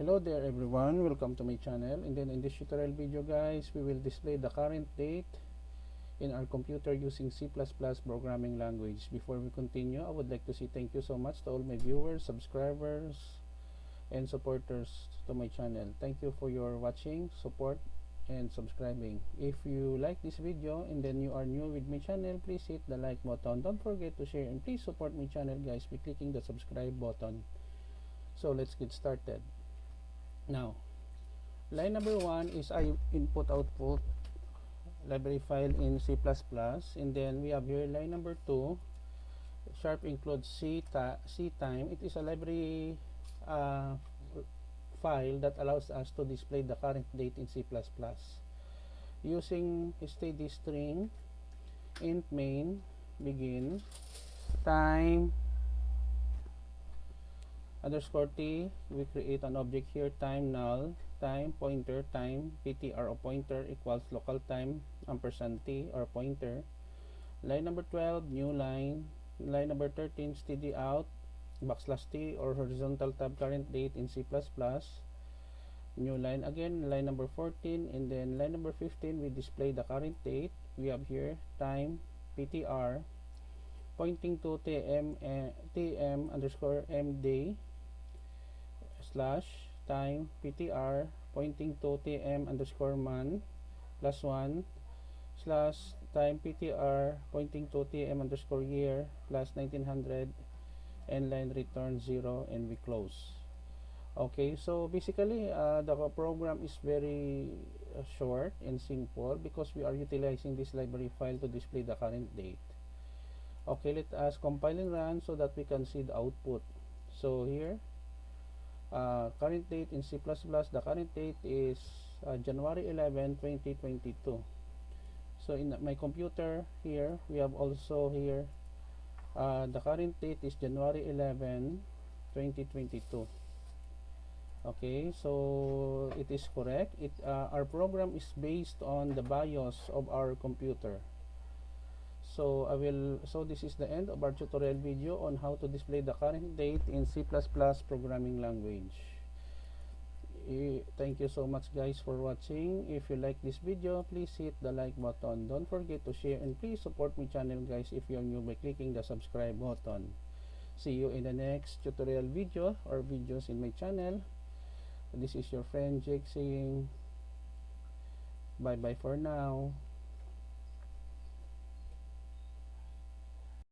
Hello there everyone, welcome to my channel. And then in this tutorial video guys, we will display the current date in our computer using C++ programming language. Before we continue, I would like to say thank you so much to all my viewers, subscribers, and supporters to my channel. Thank you for your watching, support, and subscribing. If you like this video and then you are new with my channel, please hit the like button. Don't forget to share and please support my channel guys by clicking the subscribe button. So let's get started. Now, line number 1 is I input-output library file in C++, and then we have here line number 2, sharp includes C time. It is a library file that allows us to display the current date in C++. Using steady string, int main, begin, time, underscore t, we create an object here, time null, time pointer, time ptr or pointer equals local time ampersand t or pointer. Line number 12, new line. Line number 13, steady out, backslash t or horizontal tab current date in C++. New line again, line number 14, and then line number 15, we display the current date. We have here time ptr pointing to tm underscore mday slash time ptr pointing to tm underscore man plus 1 slash time ptr pointing to tm underscore year plus 1900 and line return 0 and we close. Okay, so basically the program is very short and simple because we are utilizing this library file to display the current date. Okay, let us compile and run so that we can see the output. So here, current date in C++, the current date is January 11, 2022. So in my computer here, we have also here, the current date is January 11, 2022. Okay, so it is correct. Our program is based on the BIOS of our computer. So this is the end of our tutorial video on how to display the current date in C++ programming language. Thank you so much guys for watching. If you like this video, please hit the like button. Don't forget to share and please support my channel guys if you're new by clicking the subscribe button. See you in the next tutorial video or videos in my channel. This is your friend Jake saying bye bye for now.